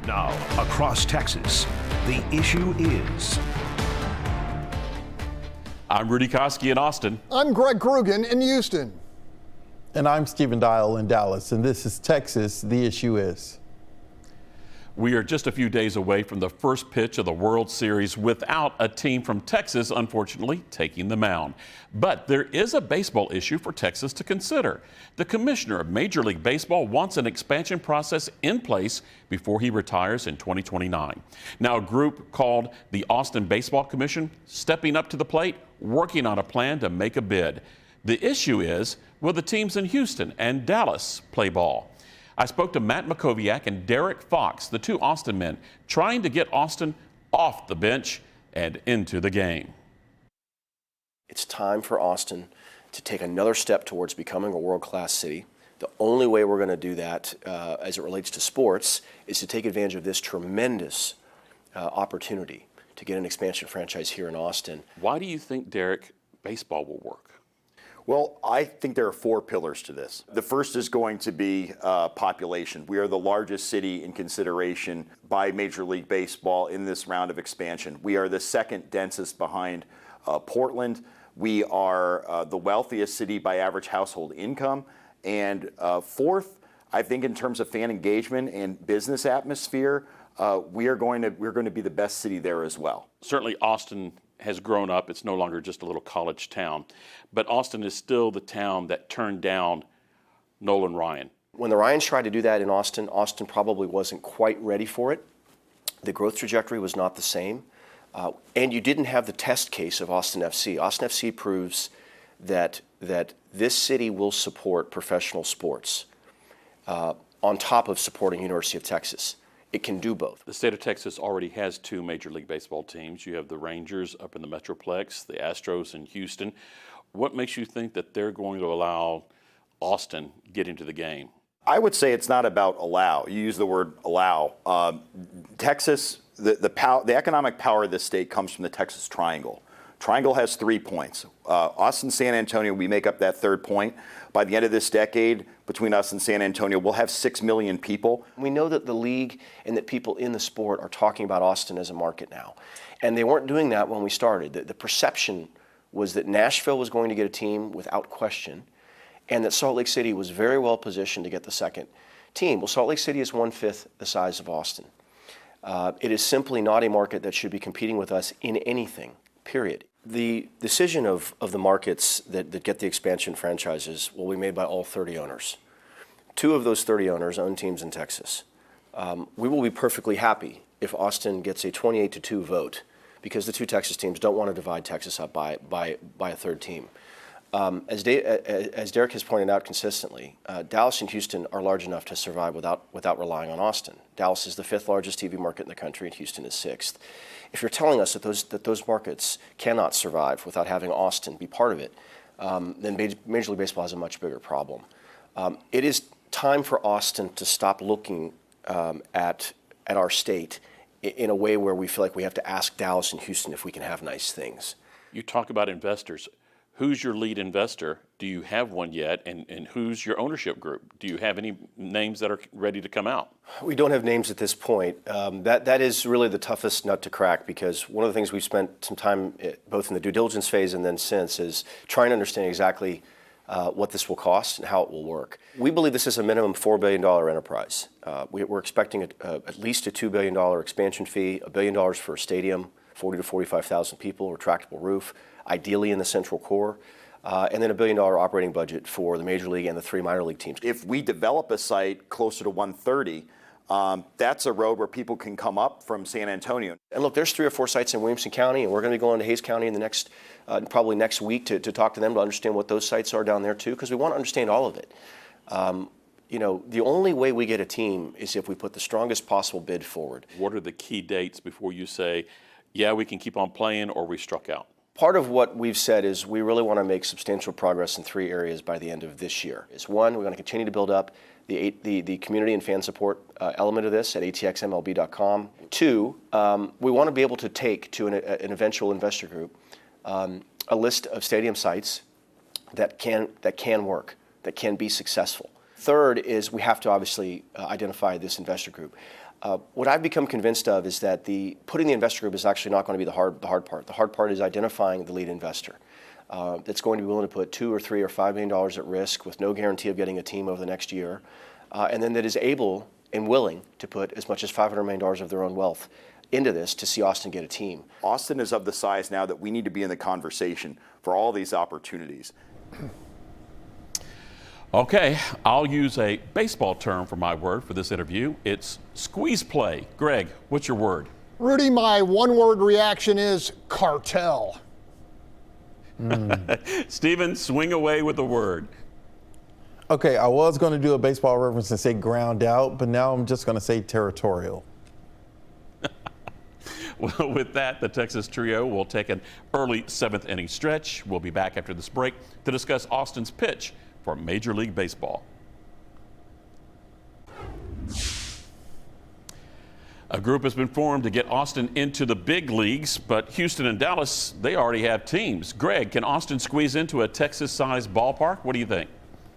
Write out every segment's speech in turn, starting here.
Now, across Texas, the issue is. I'm Rudy Koski in Austin. I'm Greg Krugen in Houston. And I'm Stephen Dial in Dallas, and this is Texas, the issue is. We are just a few days away from the first pitch of the World Series without a team from Texas, unfortunately, taking the mound. But there is a baseball issue for Texas to consider. The commissioner of Major League Baseball wants an expansion process in place before he retires in 2029. Now, a group called the Austin Baseball Commission stepping up to the plate, working on a plan to make a bid. The issue is, will the teams in Houston and Dallas play ball? I spoke to Matt Makoviak and Derek Fox, the two Austin men, trying to get Austin off the bench and into the game. It's time for Austin to take another step towards becoming a world-class city. The only way we're going to do that as it relates to sports is to take advantage of this tremendous opportunity to get an expansion franchise here in Austin. Why do you think, Derek, baseball will work? Well, I think there are four pillars to this. The first is going to be population. We are the largest city in consideration by Major League Baseball in this round of expansion. We are the second densest behind Portland. We are the wealthiest city by average household income. And fourth, I think in terms of fan engagement and business atmosphere, we're going to be the best city there as well. Certainly Austin has grown up. It's no longer just a little college town. But Austin is still the town that turned down Nolan Ryan. When the Ryans tried to do that in Austin, Austin probably wasn't quite ready for it. The growth trajectory was not the same. And you didn't have the test case of Austin FC. Austin FC proves that this city will support professional sports on top of supporting University of Texas. It can do both. The state of Texas already has two Major League Baseball teams. You have the Rangers up in the Metroplex, the Astros in Houston. What makes you think that they're going to allow Austin get into the game? I would say it's not about allow. You use the word allow. Texas, the economic power of this state comes from the Texas Triangle. Triangle has 3 points. Austin, San Antonio, we make up that third point. By the end of this decade, between us and San Antonio, we'll have 6 million people. We know that the league and that people in the sport are talking about Austin as a market now. And they weren't doing that when we started. The perception was that Nashville was going to get a team without question, and that Salt Lake City was very well positioned to get the second team. Well, Salt Lake City is 1/5 the size of Austin. It is simply not a market that should be competing with us in anything, period. The decision of the markets that get the expansion franchises will be made by all 30 owners. 2 of those 30 owners own teams in Texas. We will be perfectly happy if Austin gets a 28-2 vote because the 2 Texas teams don't want to divide Texas up by a third team. As Derek has pointed out consistently, Dallas and Houston are large enough to survive without relying on Austin. Dallas is the 5th largest TV market in the country, and Houston is 6th. If you're telling us that those markets cannot survive without having Austin be part of it, then Major League Baseball has a much bigger problem. It is time for Austin to stop looking at our state in a way where we feel like we have to ask Dallas and Houston if we can have nice things. You talk about investors. Who's your lead investor? Do you have one yet? And who's your ownership group? Do you have any names that are ready to come out? We don't have names at this point. That is really the toughest nut to crack because one of the things we've spent some time, both in the due diligence phase and then since, is trying to understand exactly what this will cost and how it will work. We believe this is a minimum $4 billion enterprise. We're expecting at least a $2 billion expansion fee, $1 billion for a stadium, 40 to 45,000 people, retractable roof, ideally in the central core, and then $1 billion operating budget for the Major League and the 3 minor league teams. If we develop a site closer to 130, that's a road where people can come up from San Antonio. And look, there's 3 or 4 sites in Williamson County, and we're going to be going to Hays County in the next, probably next week to talk to them to understand what those sites are down there too, because we want to understand all of it. You know, the only way we get a team is if we put the strongest possible bid forward. What are the key dates before you say, yeah, we can keep on playing, or we struck out? Part of what we've said is we really want to make substantial progress in 3 areas by the end of this year. One, we're going to continue to build up the community and fan support element of this at atxmlb.com. 2, we want to be able to take to an eventual investor group a list of stadium sites that can work, that can be successful. Third is we have to obviously identify this investor group. What I've become convinced of is that putting the investor group is actually not going to be the hard part. The hard part is identifying the lead investor that's going to be willing to put $2 or $3 or $5 million at risk with no guarantee of getting a team over the next year, and then that is able and willing to put as much as $500 million of their own wealth into this to see Austin get a team. Austin is of the size now that we need to be in the conversation for all these opportunities. Okay, I'll use a baseball term for my word for this interview. It's squeeze play. Greg, what's your word? Rudy, my one-word reaction is cartel. Stephen, swing away with the word. Okay, I was going to do a baseball reference and say ground out, but now I'm just going to say territorial. Well, with that, the Texas trio will take an early 7th inning stretch. We'll be back after this break to discuss Austin's pitch for Major League Baseball. A group has been formed to get Austin into the big leagues, but Houston and Dallas, they already have teams. Greg, can Austin squeeze into a Texas-sized ballpark? What do you think?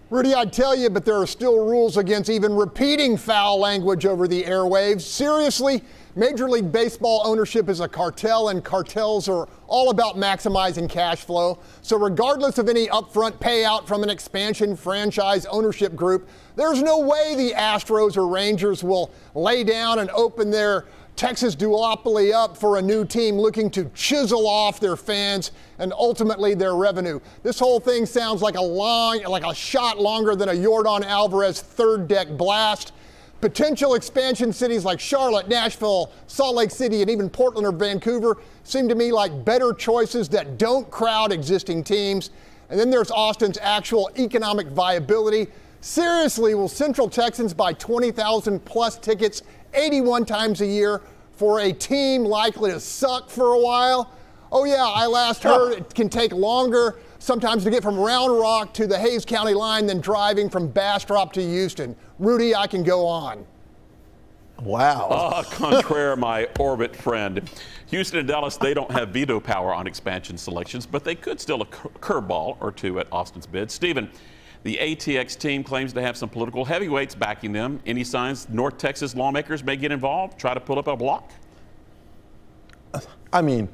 Rudy, I'd tell you, but there are still rules against even repeating foul language over the airwaves. Seriously, Major League Baseball ownership is a cartel, and cartels are all about maximizing cash flow. So regardless of any upfront payout from an expansion franchise ownership group, there's no way the Astros or Rangers will lay down and open their Texas duopoly up for a new team looking to chisel off their fans and ultimately their revenue. This whole thing sounds like a shot longer than a Yordan Alvarez third deck blast. Potential expansion cities like Charlotte, Nashville, Salt Lake City, and even Portland or Vancouver seem to me like better choices that don't crowd existing teams. And then there's Austin's actual economic viability. Seriously, will Central Texans buy 20,000 plus tickets 81 times a year for a team likely to suck for a while? Oh yeah, I last heard it can take longer sometimes to get from Round Rock to the Hays County line than driving from Bastrop to Houston. Rudy, I can go on. Wow. Contraire, my orbit friend. Houston and Dallas, they don't have veto power on expansion selections, but they could still a curveball or two at Austin's bid. Stephen, the ATX team claims to have some political heavyweights backing them. Any signs North Texas lawmakers may get involved, try to pull up a block? I mean,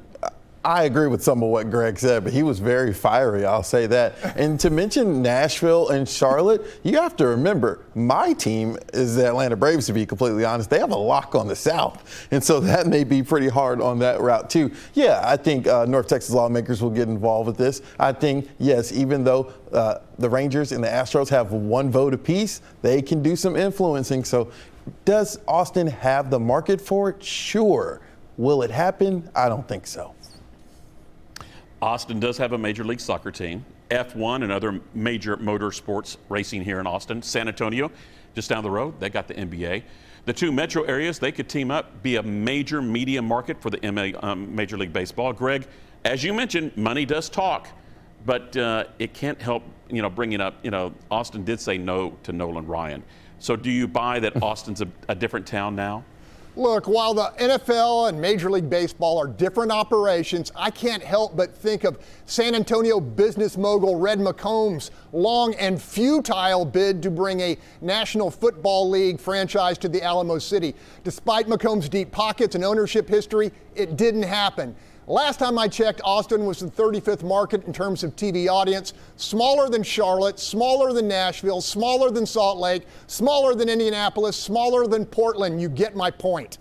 I agree with some of what Greg said, but he was very fiery, I'll say that. And to mention Nashville and Charlotte, you have to remember, my team is the Atlanta Braves, to be completely honest. They have a lock on the South, and so that may be pretty hard on that route, too. Yeah, I think North Texas lawmakers will get involved with this. I think, yes, even though the Rangers and the Astros have one vote apiece, they can do some influencing. So does Austin have the market for it? Sure. Will it happen? I don't think so. Austin does have a Major League Soccer team, F1 and other major motorsports racing here in Austin. San Antonio, just down the road, they got the NBA. The two metro areas, they could team up, be a major media market for the Major League Baseball. Greg, as you mentioned, money does talk, but it can't help, bringing up, Austin did say no to Nolan Ryan. So do you buy that Austin's a different town now? Look, while the NFL and Major League Baseball are different operations, I can't help but think of San Antonio business mogul Red McCombs' long and futile bid to bring a National Football League franchise to the Alamo City. Despite McCombs' deep pockets and ownership history, it didn't happen. Last time I checked, Austin was the 35th market in terms of TV audience, smaller than Charlotte, smaller than Nashville, smaller than Salt Lake, smaller than Indianapolis, smaller than Portland. You get my point.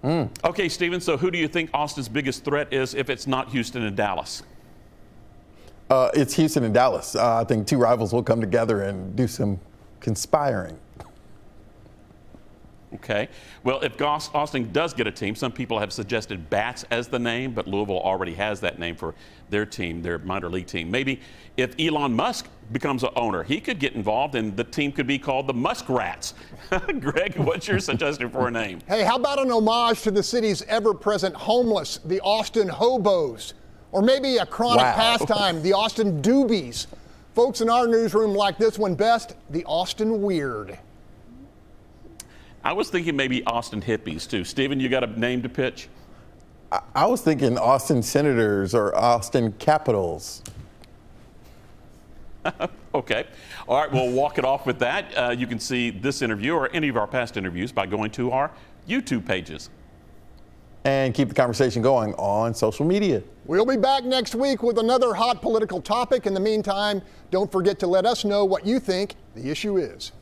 Okay, Stephen, so who do you think Austin's biggest threat is if it's not Houston and Dallas? It's Houston and Dallas. I think two rivals will come together and do some conspiring. Okay. Well, if Austin does get a team, some people have suggested Bats as the name, but Louisville already has that name for their team, their minor league team. Maybe if Elon Musk becomes an owner, he could get involved and the team could be called the Muskrats. Greg, what's your suggestion for a name? Hey, how about an homage to the city's ever-present homeless, the Austin Hobos? Or maybe a chronic pastime, the Austin Doobies. Folks in our newsroom like this one best, the Austin Weird. I was thinking maybe Austin Hippies, too. Stephen, you got a name to pitch? I was thinking Austin Senators or Austin Capitals. Okay. All right, we'll walk it off with that. You can see this interview or any of our past interviews by going to our YouTube pages. And keep the conversation going on social media. We'll be back next week with another hot political topic. In the meantime, don't forget to let us know what you think the issue is.